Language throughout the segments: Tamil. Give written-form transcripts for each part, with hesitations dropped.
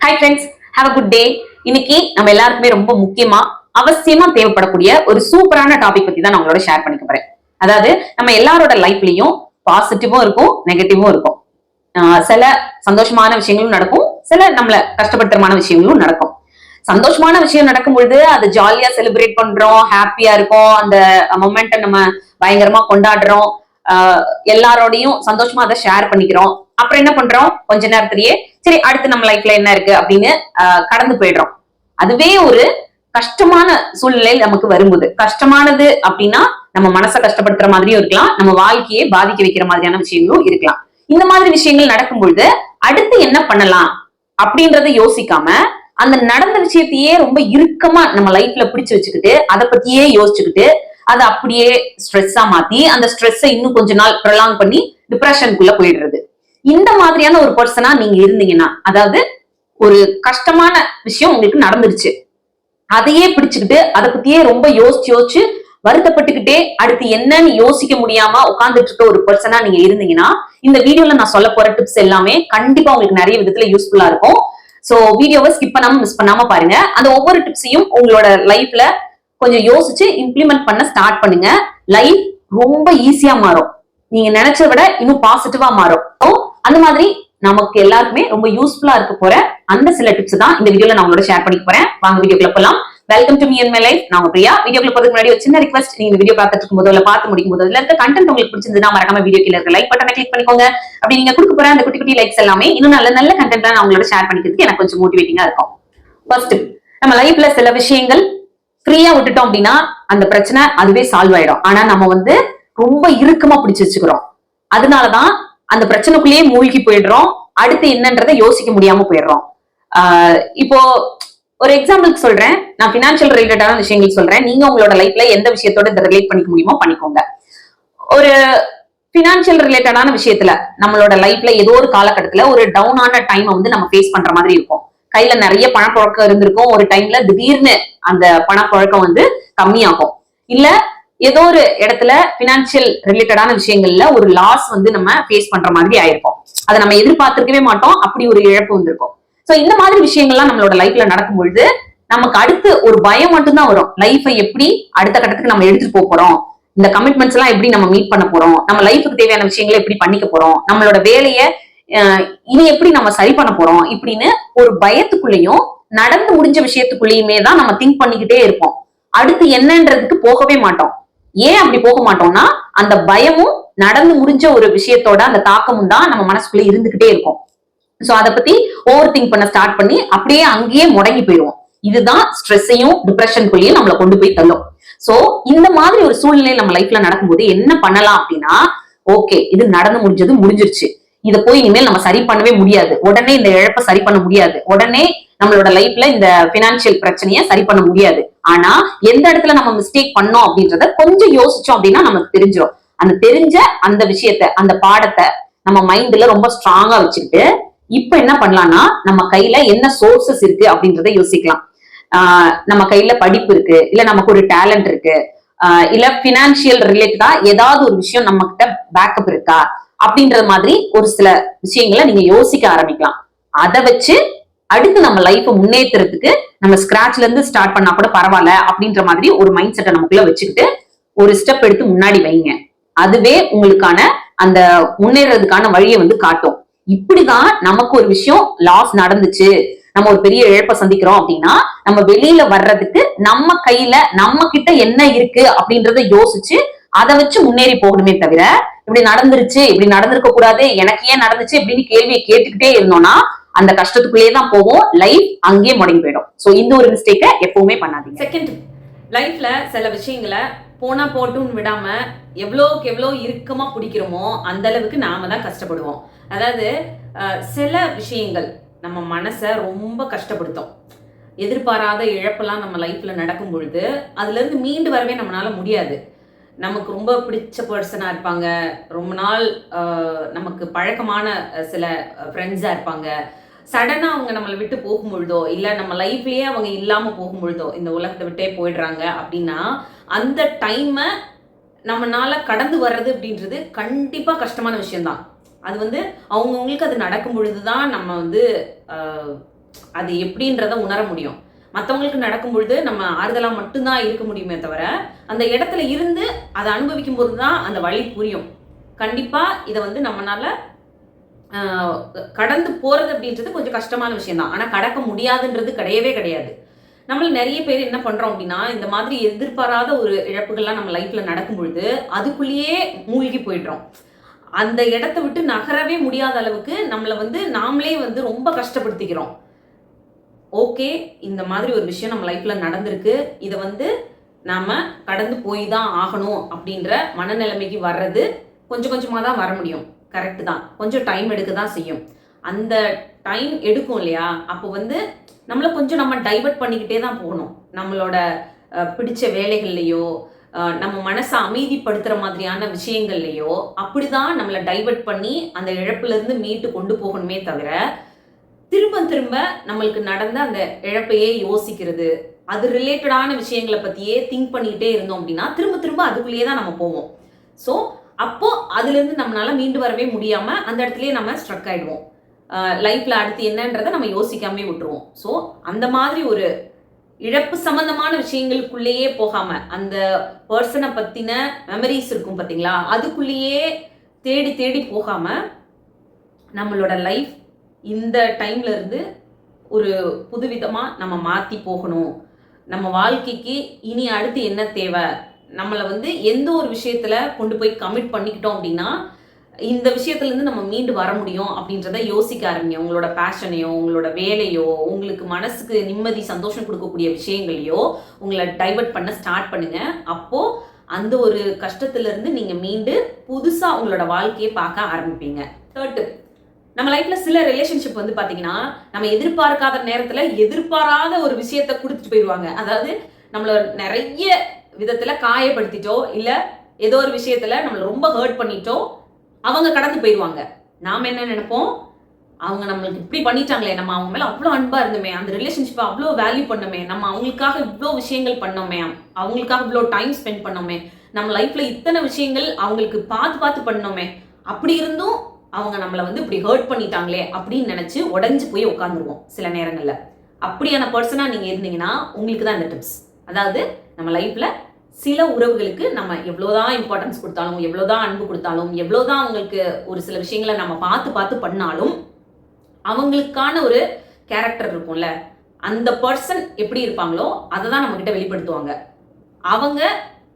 Hi friends, have a good day. இன்னைக்கு நம்ம எல்லாருக்குமே ரொம்ப முக்கியமா அவசியமா தேவைப்படக்கூடிய ஒரு சூப்பரான டாபிக் பத்தி தான் நான் உங்களோட ஷேர் பண்ணிக்க போறேன். அதாவது நம்ம எல்லாரோட லைஃப்லயும் பாசிட்டிவும் இருக்கும், நெகட்டிவும் இருக்கும். சில சந்தோஷமான விஷயங்களும் நடக்கும், சில நம்மள கஷ்டப்படுத்துறமான விஷயங்களும் நடக்கும். சந்தோஷமான விஷயம் நடக்கும் பொழுது அது ஜாலியா செலிப்ரேட் பண்றோம், ஹாப்பியா இருக்கும், அந்த மொமெண்ட்டை நம்ம பயங்கரமா கொண்டாடுறோம், எல்லாரோடையும் சந்தோஷமா அதை ஷேர் பண்ணிக்கிறோம். அப்புறம் என்ன பண்றோம், கொஞ்ச நேரத்திலேயே சரி அடுத்து நம்ம லைஃப்ல என்ன இருக்கு அப்படின்னு கடந்து போயிடுறோம். அதுவே ஒரு கஷ்டமான சூழ்நிலை நமக்கு வரும்போது, கஷ்டமானது அப்படின்னா நம்ம மனசை கஷ்டப்படுத்துற மாதிரியும் இருக்கலாம், நம்ம வாழ்க்கையை பாதிக்க வைக்கிற மாதிரியான விஷயங்களும் இருக்கலாம். இந்த மாதிரி விஷயங்கள் நடக்கும் பொழுது அடுத்து என்ன பண்ணலாம் அப்படின்றத யோசிக்காம அந்த நடந்த விஷயத்தையே ரொம்ப இறுக்கமா நம்ம லைஃப்ல பிடிச்சு வச்சுக்கிட்டு அதை பத்தியே யோசிச்சுக்கிட்டு அதை அப்படியே ஸ்ட்ரெஸ்ஸா மாத்தி அந்த ஸ்ட்ரெஸ்ஸை இன்னும் கொஞ்ச நாள் ப்ரொலாங் பண்ணி டிப்ரெஷனுக்குள்ள போயிடுறது. இந்த மாதிரியான ஒரு பர்சனா நீங்க இருந்தீங்கன்னா, அதாவது ஒரு கஷ்டமான விஷயம் உங்களுக்கு நடந்துருச்சு, அதையே பிடிச்சுக்கிட்டு அதை பத்தியே ரொம்ப யோசிச்சு வருத்தப்பட்டுக்கிட்டே அடுத்து என்னன்னு யோசிக்க முடியாம உட்கார்ந்துட்டு இருக்க ஒரு பர்சனா நீங்க இருந்தீங்கன்னா, இந்த வீடியோல நான் சொல்ல போற டிப்ஸ் எல்லாமே கண்டிப்பா உங்களுக்கு நிறைய விதத்துல யூஸ்ஃபுல்லா இருக்கும். சோ வீடியோவை ஸ்கிப் பண்ணாம மிஸ் பண்ணாம பாருங்க. அந்த ஒவ்வொரு டிப்ஸையும் உங்களோட லைஃப்ல கொஞ்சம் யோசிச்சு இம்ப்ளிமெண்ட் பண்ண ஸ்டார்ட் பண்ணுங்க. லைஃப் ரொம்ப ஈஸியா மாறும், நீங்க நினைச்சதை விட இன்னும் பாசிட்டிவா மாறும். அந்த மாதிரி நமக்கு எல்லாருக்குமே ரொம்ப யூஸ்ஃபுல்லா இருக்க போற அந்த சில டிப்ஸ் தான் இந்த வீடியோல நான் உங்களோட ஷேர் பண்ணிக்க போறேன். வாங்க வீடியோக்குள்ள போலாம். Welcome to me and my life. நான் பிரியா. வீடியோக்குள்ள போறதுக்கு முன்னாடி ஒரு சின்ன ரிக்வெஸ்ட், நீங்க இந்த வீடியோ பார்த்துட்டு இருக்கும்போது இல்ல பார்த்து முடிக்கும் போது இதுல இருக்க கண்டென்ட் உங்களுக்கு பிடிச்சிருந்தா மறக்காம வீடியோ கீழ இருக்க லைக் பட்டனை கிளிக் பண்ணிக்கோங்க. அப்படி நீங்க கொடுக்க போற அந்த குட்டி குட்டி லைக்ஸ் எல்லாமே இன்னும் நல்ல நல்ல கண்டென்ட் நான் உங்களோட ஷேர் பண்ணிக்கிறதுக்கு எனக்கு கொஞ்சம் மோட்டிவேட்டிங்கா இருக்கும். ஃபர்ஸ்ட், நம்ம லைஃப்ல சில விஷயங்கள் ஃப்ரீயா விட்டுட்டோம் அப்படின்னா அந்த பிரச்சனை அதுவே சால்வ் ஆயிடும். ஆனா நம்ம ரொம்ப இறுக்கமா பிடிச்சு வச்சுக்கிறோம். அதனாலதான் அந்த பிரச்சனைக்குள்ளேயே மூழ்கி போயிடுறோம், அடுத்து என்னன்றதை யோசிக்க முடியாம போயிடுறோம். இப்போ ஒரு எக்ஸாம்பிளுக்கு சொல்றேன், நான் பினான்சியல் ரிலேட்டடான விஷயங்கள் சொல்றேன், நீங்க உங்களோட லைஃப்ல எந்த விஷயத்தோட இதை ரிலேட் பண்ணிக்க முடியுமோ பண்ணிக்கோங்க. ஒரு பினான்சியல் ரிலேட்டடான விஷயத்துல நம்மளோட லைஃப்ல ஏதோ ஒரு காலகட்டத்துல ஒரு டவுனான டைமை நம்ம ஃபேஸ் பண்ற மாதிரி இருக்கும். கையில நிறைய பணப்புழக்கம் இருந்திருக்கும், ஒரு டைம்ல திடீர்னு அந்த பணப்புழக்கம் கம்மியாகும். இல்ல ஏதோ ஒரு இடத்துல பினான்சியல் ரிலேட்டடான விஷயங்கள்ல ஒரு லாஸ் நம்ம ஃபேஸ் பண்ற மாதிரி ஆயிருக்கும். அதை நம்ம எதிர்பார்த்திருக்கவே மாட்டோம், அப்படி ஒரு இழப்பு வந்திருக்கும். சோ இந்த மாதிரி விஷயங்கள்லாம் நம்மளோட லைஃப்ல நடக்கும் பொழுது நமக்கு அடுத்து ஒரு பயம் மட்டும்தான் வரும். லைஃபை எப்படி அடுத்த கட்டத்துக்கு நம்ம எடுத்துட்டு போறோம், இந்த கமிட்மெண்ட்ஸ் எல்லாம் எப்படி நம்ம மீட் பண்ண போறோம், நம்ம லைஃபுக்கு தேவையான விஷயங்களை எப்படி பண்ணிக்க போறோம், நம்மளோட வேலையை இனி எப்படி நம்ம சரி பண்ண போறோம், இப்படின்னு ஒரு பயத்துக்குள்ளேயும் நடந்து முடிஞ்ச விஷயத்துக்குள்ளேயுமே தான் நம்ம திங்க் பண்ணிக்கிட்டே இருப்போம். அடுத்து என்னன்றதுக்கு போகவே மாட்டோம். ஏன் அப்படி போக மாட்டோம்னா அந்த பயமும் நடந்து முடிஞ்ச ஒரு விஷயத்தோட அந்த தாக்கமும் தான் நம்ம மனசுக்குள்ள இருந்துகிட்டே இருக்கும். சோ அதை பத்தி ஓவர் திங்க் பண்ண ஸ்டார்ட் பண்ணி அப்படியே அங்கேயே முடங்கி போயிடுவோம். இதுதான் ஸ்ட்ரெஸ்ஸையும் டிப்ரெஷனுக்குள்ளேயும் நம்மளை கொண்டு போய் தள்ளும். சோ இந்த மாதிரி ஒரு சூழ்நிலை நம்ம லைஃப்ல நடக்கும்போது என்ன பண்ணலாம் அப்படின்னா, ஓகே இது நடந்து முடிஞ்சிருச்சு, இதை போய் இனிமேல் நம்ம சரி பண்ணவே முடியாது, உடனே இந்த இழப்பை சரி பண்ண முடியாது, உடனே நம்மளோட லைஃப்ல இந்த பினான்சியல் பிரச்சனையை சரி பண்ண முடியாது. ஆனா எந்த இடத்துல நம்ம மிஸ்டேக் பண்ணோம் அப்படின்றத கொஞ்சம் யோசிச்சோம் அப்படின்னா நமக்கு தெரிஞ்சிடும். அந்த தெரிஞ்ச அந்த விஷயத்த, அந்த பாடத்தை நம்ம மைண்ட்ல ரொம்ப ஸ்ட்ராங்கா வச்சுக்கிட்டு இப்ப என்ன பண்ணலாம்னா, நம்ம கையில என்ன சோர்சஸ் இருக்கு அப்படின்றத யோசிக்கலாம். நம்ம கையில படிப்பு இருக்கு, இல்ல நமக்கு ஒரு டேலண்ட் இருக்கு, இல்ல பினான்சியல் ரிலேட்டடா ஏதாவது ஒரு விஷயம் நம்ம கிட்ட பேக்கப் இருக்கா அப்படின்றது மாதிரி ஒரு சில விஷயங்களை நீங்க யோசிக்க ஆரம்பிக்கலாம். அதை வச்சு அடுத்து நம்ம லைஃப் முன்னேற்றத்துக்கு நம்ம ஸ்கிராச்ல இருந்து ஸ்டார்ட் பண்ணா கூட பரவாயில்ல அப்படின்ற மாதிரி ஒரு மைண்ட் செட்டை நமக்குள்ள வச்சுக்கிட்டு ஒரு ஸ்டெப் எடுத்து முன்னாடி வைங்க. அதுவே உங்களுக்கான அந்த முன்னேறதுக்கான வழியை காட்டும். இப்படிதான் நமக்கு ஒரு விஷயம் லாஸ் நடந்துச்சு, நம்ம ஒரு பெரிய இழப்பை சந்திக்கிறோம் அப்படின்னா நம்ம வெளியில வர்றதுக்கு நம்ம கையில நம்ம கிட்ட என்ன இருக்கு அப்படின்றத யோசிச்சு அதை வச்சு முன்னேறி போகணுமே தவிர இப்படி நடந்துருச்சு, இப்படி நடந்திருக்க கூடாது, எனக்கு ஏன் நடந்துச்சு அப்படின்னு கேள்வியை கேட்டுக்கிட்டே இருந்தோம்னா அந்த கஷ்டத்துக்குள்ளேயே தான் போவோம், லைஃப் அங்கேயே முடங்கி போயிடும். சோ இந்த ஒரு மிஸ்டேக்கை எப்பவுமே பண்ணாதீங்க. செகண்ட், லைஃப்ல சில விஷயங்களை போனா போட்டுன்னு விடாம எவ்வளோக்கு எவ்வளோ இறுக்கமா பிடிக்கிறோமோ அந்த அளவுக்கு நாம தான் கஷ்டப்படுவோம். அதாவது சில விஷயங்கள் நம்ம மனசை ரொம்ப கஷ்டப்படுத்தும். எதிர்பாராத இழப்பெல்லாம் நம்ம லைஃப்ல நடக்கும் பொழுது அதுல இருந்து மீண்டு வரவே நம்மளால முடியாது. நமக்கு ரொம்ப பிடிச்ச பர்சனா இருப்பாங்க, ரொம்ப நாள் நமக்கு பழக்கமான சில ஃப்ரெண்ட்ஸா இருப்பாங்க, சடனா அவங்க நம்மளை விட்டு போகும் பொழுதோ இல்ல நம்ம லைஃப்லயே அவங்க இல்லாம போகும் பொழுதோ, இந்த உலகத்தை விட்டே போயிடுறாங்க அப்படின்னா அந்த டைமை நம்மளால கடந்து வர்றது அப்படின்றது கண்டிப்பா கஷ்டமான விஷயம்தான். அது அவங்கவுங்களுக்கு அது நடக்கும் பொழுதுதான் நம்ம அது எப்படின்றத உணர முடியும். மற்றவங்களுக்கு நடக்கும் பொழுது நம்ம ஆறுதலாக மட்டும்தான் இருக்க முடியுமே தவிர, அந்த இடத்துல இருந்து அதை அனுபவிக்கும் போது தான் அந்த வழி புரியும். கண்டிப்பாக இதை வந்து நம்மளால கடந்து போகிறது அப்படின்றது கொஞ்சம் கஷ்டமான விஷயம் தான். ஆனால் கடக்க முடியாதுன்றது கிடையவே கிடையாது. நம்மள நிறைய பேர் என்ன பண்ணுறோம் அப்படின்னா, இந்த மாதிரி எதிர்பாராத ஒரு இழப்புகள்லாம் நம்ம லைஃப்பில் நடக்கும் பொழுது அதுக்குள்ளேயே மூழ்கி போயிடுறோம். அந்த இடத்த விட்டு நகரவே முடியாத அளவுக்கு நம்மளை வந்து நாமளே வந்து ரொம்ப கஷ்டப்படுத்திக்கிறோம். ஓகே, இந்த மாதிரி ஒரு விஷயம் நம்ம லைஃப்ல நடந்திருக்கு, இதை வந்து நாம கடந்து போய் தான் ஆகணும் அப்படின்ற மனநிலைமைக்கு வர்றது கொஞ்சம் கொஞ்சமாக தான் வர முடியும். கரெக்டு தான், கொஞ்சம் டைம் எடுக்க தான் செய்யும். அந்த டைம் எடுக்கும் இல்லையா, அப்போ வந்து நம்மளை கொஞ்சம் நம்ம டைவர்ட் பண்ணிக்கிட்டே தான் போகணும். நம்மளோட பிடிச்ச வேலைகள்லையோ நம்ம மனசை அமைதிப்படுத்துகிற மாதிரியான விஷயங்கள்லையோ அப்படிதான் நம்மளை டைவர்ட் பண்ணி அந்த இழப்புலேருந்து மீட்டு கொண்டு போகணுமே தவிர, திரும்ப திரும்ப நம்மளுக்கு நடந்த அந்த இழப்பையே யோசிக்கிறது, அது ரிலேட்டடான விஷயங்களை பற்றியே திங்க் பண்ணிக்கிட்டே இருந்தோம் அப்படின்னா திரும்ப திரும்ப அதுக்குள்ளேயே தான் நம்ம போவோம். ஸோ அப்போ அதுலேருந்து நம்மளால மீண்டு வரவே முடியாமல் அந்த இடத்துலயே நம்ம ஸ்ட்ரக் ஆகிடுவோம். லைஃப்பில் அடுத்து என்னன்றதை நம்ம யோசிக்காமே விட்டுருவோம். ஸோ அந்த மாதிரி ஒரு இழப்பு சம்பந்தமான விஷயங்களுக்குள்ளேயே போகாம, அந்த பர்சனை பற்றின மெமரிஸ் இருக்கும் பார்த்தீங்களா, அதுக்குள்ளேயே தேடி தேடி போகாம நம்மளோட லைஃப் இந்த டைம்ல இருந்து ஒரு புதுவிதமாக நம்ம மாற்றி போகணும். நம்ம வாழ்க்கைக்கு இனி அடுத்து என்ன தேவை, நம்மளை வந்து எந்த ஒரு விஷயத்தில் கொண்டு போய் கமிட் பண்ணிக்கிட்டோம் அப்படின்னா இந்த விஷயத்துலேருந்து நம்ம மீண்டு வர முடியும் அப்படின்றத யோசிக்க ஆரம்பிங்க. உங்களோட பேஷனையோ, உங்களோட வேலையோ, உங்களுக்கு மனசுக்கு நிம்மதி சந்தோஷம் கொடுக்கக்கூடிய விஷயங்களையோ உங்களை டைவர்ட் பண்ண ஸ்டார்ட் பண்ணுங்க. அப்போது அந்த ஒரு கஷ்டத்துலேருந்து நீங்கள் மீண்டு புதுசாக உங்களோட வாழ்க்கையை பார்க்க ஆரம்பிப்பீங்க. தேர்ட், நம்ம லைஃப்ல சில ரிலேஷன்ஷிப் வந்து பாத்தீங்கன்னா நம்ம எதிர்பார்க்காத நேரத்துல எதிர்பாராத ஒரு விஷயத்த கொடுத்துட்டு போயிடுவாங்க. அதாவது நம்மள நிறைய விதத்துல காயப்படுத்திட்டோ இல்ல ஏதோ ஒரு விஷயத்துல நம்மள ரொம்ப ஹர்ட் பண்ணிட்டோ அவங்க கடந்து போயிடுவாங்க. நாம என்ன நினைப்போம், அவங்க நம்மளுக்கு இப்படி பண்ணிட்டாங்களே, நம்ம அவங்க மேல அவ்வளோ அன்பா இருந்தோமே, அந்த ரிலேஷன்ஷிப்பை அவ்வளோ வேல்யூ பண்ணோமே, நம்ம அவங்களுக்காக இவ்வளோ விஷயங்கள் பண்ணோமே, அவங்களுக்காக இவ்வளோ டைம் ஸ்பெண்ட் பண்ணோமே, நம்ம லைஃப்ல இத்தனை விஷயங்கள் அவங்களுக்கு பார்த்து பார்த்து பண்ணோமே, அப்படி இருந்தும் அவங்க நம்மளை வந்து இப்படி ஹர்ட் பண்ணிட்டாங்களே அப்படின்னு நினைச்சு உடஞ்சு போய் உட்காந்துருவோம் சில நேரங்கள்ல. அப்படியான பர்சனா நீங்க இருந்தீங்கன்னா உங்களுக்கு தான் இந்த டிப்ஸ். அதாவது நம்ம லைஃப்ல சில உறவுகளுக்கு நம்ம எவ்வளோதான் இம்பார்ட்டன்ஸ் கொடுத்தாலும், எவ்வளோதான் அன்பு கொடுத்தாலும், எவ்வளோதான் அவங்களுக்கு ஒரு சில விஷயங்களை நம்ம பார்த்து பார்த்து பண்ணாலும் அவங்களுக்கான ஒரு கேரக்டர் இருக்கும்ல, அந்த பர்சன் எப்படி இருப்பாங்களோ அதை தான் நம்ம கிட்ட வெளிப்படுத்துவாங்க. அவங்க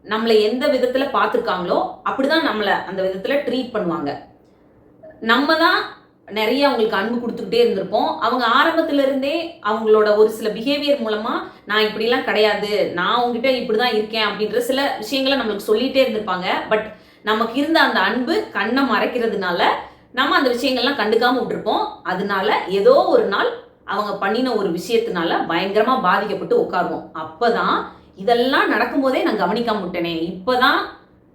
நம்மளை எந்த விதத்துல பார்த்துருக்காங்களோ அப்படிதான் நம்மளை அந்த விதத்துல ட்ரீட் பண்ணுவாங்க. நம்ம தான் நிறைய அவங்களுக்கு அன்பு கொடுத்துக்கிட்டே இருந்திருப்போம். அவங்க ஆரம்பத்துல இருந்தே அவங்களோட ஒரு சில பிஹேவியர் மூலமா நான் இப்படிலாம் கிடையாது, நான் உங்ககிட்ட இப்படிதான் இருக்கேன் அப்படின்ற சில விஷயங்களை நம்மளுக்கு சொல்லிட்டே இருந்திருப்பாங்க. பட் நமக்கு இருந்த அந்த அன்பு கண்ணை மறைக்கிறதுனால நம்ம அந்த விஷயங்கள்லாம் கண்டுக்காம விட்டுருப்போம். அதனால ஏதோ ஒரு நாள் அவங்க பண்ணின ஒரு விஷயத்தினால பயங்கரமா பாதிக்கப்பட்டு உட்காருவோம். அப்பதான் இதெல்லாம் நடக்கும்போதே நான் கவனிக்காம விட்டேனே, இப்பதான்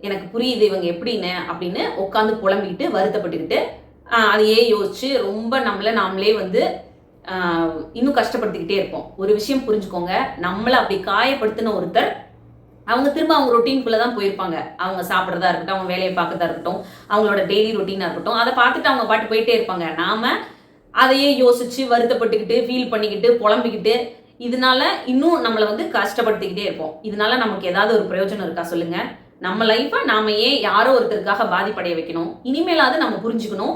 எனக்கு புரியுது இவங்க எப்படின்னு அப்படின்னு உட்காந்து புலம்பிக்கிட்டு வருத்தப்பட்டுக்கிட்டு அதையே யோசிச்சு ரொம்ப நாமளே வந்து இன்னும் கஷ்டப்படுத்திக்கிட்டே இருப்போம். ஒரு விஷயம் புரிஞ்சுக்கோங்க, நம்மளை அப்படி காயப்படுத்தின ஒருத்தர் அவங்க திரும்ப அவங்க ரொட்டீனுக்குள்ள தான் போயிருப்பாங்க. அவங்க சாப்பிட்றதா இருக்கட்டும், அவங்க வேலையை பார்க்கறதா இருக்கட்டும், அவங்களோட டெய்லி ரொட்டீனா இருக்கட்டும், அதை பார்த்துட்டு அவங்க பாட்டு போயிட்டே இருப்பாங்க. நாம அதையே யோசிச்சு வருத்தப்பட்டுக்கிட்டு ஃபீல் பண்ணிக்கிட்டு புலம்பிக்கிட்டு இதனால இன்னும் நம்மளை வந்து கஷ்டப்படுத்திக்கிட்டே இருப்போம். இதனால நமக்கு ஏதாவது ஒரு பிரயோஜனம் இருக்கா சொல்லுங்க? நம்ம லைஃப்பை நாம ஏன் யாரோ ஒருத்தருக்காக பாதிப்படைய வைக்கணும்? இனிமேலாவது நம்ம புரிஞ்சுக்கணும்,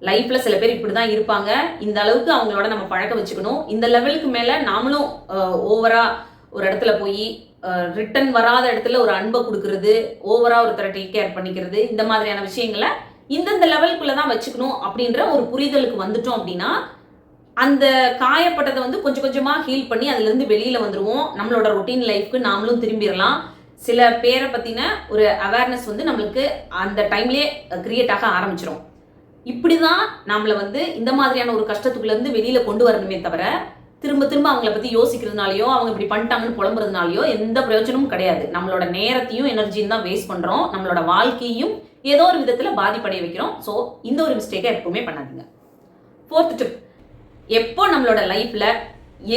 லைஃப்ல சில பேர் இப்படிதான் இருப்பாங்க, இந்த அளவுக்கு அவங்களோட நம்ம பழக்க வச்சுக்கணும். இந்த லெவலுக்கு மேல நாமளும் ஓவரா ஒரு இடத்துல போய் ரிட்டன் வராத இடத்துல ஒரு அன்பை கொடுக்கறது, ஓவரா ஒருத்தரை டேக் கேர் பண்ணிக்கிறது, இந்த மாதிரியான விஷயங்களை இந்தந்த லெவலுக்குள்ளதான் வச்சுக்கணும் அப்படின்ற ஒரு புரிதலுக்கு வந்துட்டோம் அப்படின்னா அந்த காயப்பட்டதை வந்து கொஞ்சம் கொஞ்சமா ஹீல் பண்ணி அதுல இருந்து வெளியில வந்துருவோம். நம்மளோட ரொட்டீன் லைஃப்க்கு நாமளும் திரும்பிடலாம். சில பேரை பத்தின ஒரு அவேர்னஸ் வந்து நம்மளுக்கு அந்த டைம்லயே கிரியேட் ஆக ஆரம்பிச்சிடும். இப்படிதான் நம்மளை வந்து இந்த மாதிரியான ஒரு கஷ்டத்துக்குள்ள இருந்து வெளியில கொண்டு வரணுமே தவிர திரும்ப திரும்ப அவங்கள பத்தி யோசிக்கிறதுனாலயோ அவங்க இப்படி பண்ணிட்டாங்கன்னு புலம்புறதுனாலயோ எந்த பிரயோஜனமும் கிடையாது. நம்மளோட நேரத்தையும் எனர்ஜியும் தான் வேஸ்ட் பண்றோம், நம்மளோட வாழ்க்கையும் ஏதோ ஒரு விதத்துல பாதிப்படைய வைக்கிறோம். ஸோ இந்த ஒரு மிஸ்டேக்கை எப்பவுமே பண்ணாதீங்க. ஃபோர்த் டிப், எப்போ நம்மளோட லைஃப்ல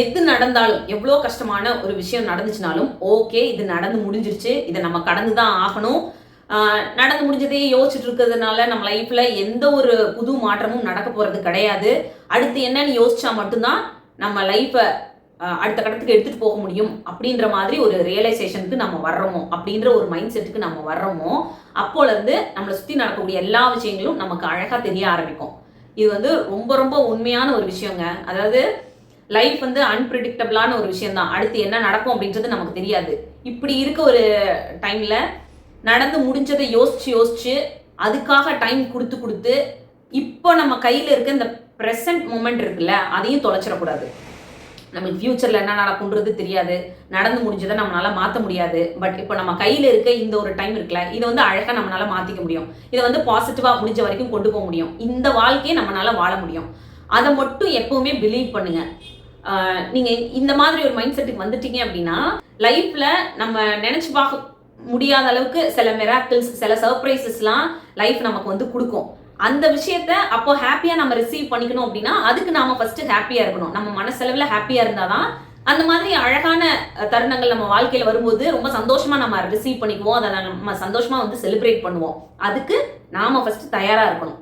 எது நடந்தாலும், எவ்வளோ கஷ்டமான ஒரு விஷயம் நடந்துச்சுனாலும் ஓகே இது நடந்து முடிஞ்சிருச்சு, இதை நம்ம கடந்து தான் ஆகணும், நடந்து முடிஞ்சதையே யோசிச்சுட்டு இருக்கிறதுனால நம்ம லைஃப்ல எந்த ஒரு புது மாற்றமும் நடக்க போறது கிடையாது, அடுத்து என்னன்னு யோசிச்சா மட்டும்தான் நம்ம லைஃப்பை அடுத்த கட்டத்துக்கு எடுத்துட்டு போக முடியும் அப்படின்ற மாதிரி ஒரு ரியலைசேஷனுக்கு நம்ம வர்றோமோ, அப்படின்ற ஒரு மைண்ட் செட்டுக்கு நம்ம வர்றோமோ, அப்போல இருந்து நம்மளை சுற்றி நடக்கக்கூடிய எல்லா விஷயங்களும் நமக்கு அழகாக தெரிய ஆரம்பிக்கும். இது வந்து ரொம்ப ரொம்ப உண்மையான ஒரு விஷயங்க. அதாவது லைஃப் வந்து அன்பிரிடிக்டபிளான ஒரு விஷயம் தான். அடுத்து என்ன நடக்கும் அப்படின்றது நமக்கு தெரியாது. இப்படி இருக்க ஒரு டைம்ல நடந்து முடிஞ்சதை யோசிச்சு யோசிச்சு அதுக்காக டைம் கொடுத்து கொடுத்து இப்போ நம்ம கையில் இருக்க இந்த ப்ரெசன்ட் மூமெண்ட் இருக்குல்ல, அதையும் தொலைச்சிடக்கூடாது. நமக்கு ஃபியூச்சரில் என்ன நடக்கும்ன்றது தெரியாது, நடந்து முடிஞ்சதை நம்மளால மாற்ற முடியாது. பட் இப்போ நம்ம கையில் இருக்க இந்த ஒரு டைம் இருக்குல்ல, இதை வந்து அழகாக நம்மளால மாற்றிக்க முடியும். இதை வந்து பாசிட்டிவாக முடிஞ்ச வரைக்கும் கொண்டு போக முடியும். இந்த வாழ்க்கையை நம்மளால வாழ முடியும். அதை மட்டும் எப்பவுமே பிலீவ் பண்ணுங்க. நீங்க இந்த மாதிரி ஒரு மைண்ட் செட்டுக்கு வந்துட்டீங்க அப்படின்னா லைஃப்ல நம்ம நினைச்சு பார்க்க முடியாத அளவுக்கு சில மிராக்கிள்ஸ், சில சர்ப்ரைசஸ்லாம் லைஃப் நமக்கு வந்து கொடுக்கும். அந்த விஷயத்த அப்போ ஹாப்பியா நம்ம ரிசீவ் பண்ணிக்கணும் அப்படின்னா அதுக்கு நாம ஃபர்ஸ்ட் ஹாப்பியா இருக்கணும். நம்ம மனசளவில் ஹாப்பியா இருந்தாதான் அந்த மாதிரி அழகான தருணங்கள் நம்ம வாழ்க்கையில வரும்போது ரொம்ப சந்தோஷமா நம்ம ரிசீவ் பண்ணிக்குவோம். அதை நம்ம சந்தோஷமா வந்து செலிப்ரேட் பண்ணுவோம். அதுக்கு நாம ஃபர்ஸ்ட் தயாரா இருக்கணும்.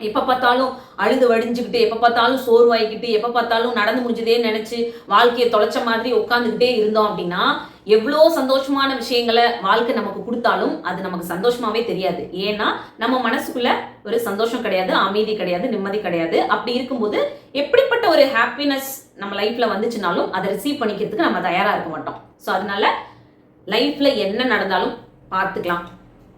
எப்போ பார்த்தாலும் அழுது வடிஞ்சுக்கிட்டு, எப்போ பார்த்தாலும் சோர்வாயிக்கிட்டு, எப்போ பார்த்தாலும் நடந்து முடிஞ்சதே நினைச்சு வாழ்க்கையை தொலைச்ச மாதிரி உட்காந்துக்கிட்டே இருந்தோம் அப்படின்னா எவ்வளோ சந்தோஷமான விஷயங்களை வாழ்க்கை நமக்கு கொடுத்தாலும் அது நமக்கு சந்தோஷமாவே தெரியாது. ஏன்னா நம்ம மனசுக்குள்ள ஒரு சந்தோஷம் கிடையாது, அமைதி கிடையாது, நிம்மதி கிடையாது. அப்படி இருக்கும்போது எப்படிப்பட்ட ஒரு ஹாப்பினஸ் நம்ம லைஃப்ல வந்துச்சுனாலும் அதை ரிசீவ் பண்ணிக்கிறதுக்கு நம்ம தயாரா இருக்க மாட்டோம். ஸோ அதனால லைஃப்ல என்ன நடந்தாலும் பார்த்துக்கலாம்,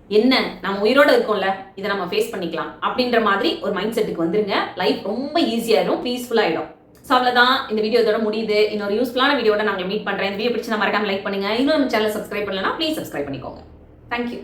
என்ன நம்ம உயிரோட இருக்கோம்ல, இதை நம்ம ஃபேஸ் பண்ணிக்கலாம் அப்படின்ற மாதிரி ஒரு மைண்ட் செட்டுக்கு வந்துருங்க. லைஃப் ரொம்ப ஈஸியாயிடும், பீஸ்ஃபுல் ஆயிடும். ஸோ அவ்வளோதான், இந்த வீடியோ இதோட முடியுது. இன்னொரு யூஸ்ஃபுல்லான வீடியோட நாங்கள் மீட் பண்றேன். இந்த வீடியோ பிடிச்சி நம்ம மறக்காம லைக் பண்ணுங்க. இன்னும் நம்ம சேனல் சப்ஸ்கிரைப் பண்ணலன்னா ப்ளீஸ் சப்ஸ்கிரைப் பண்ணிக்கோங்க. தேங்க்யூ.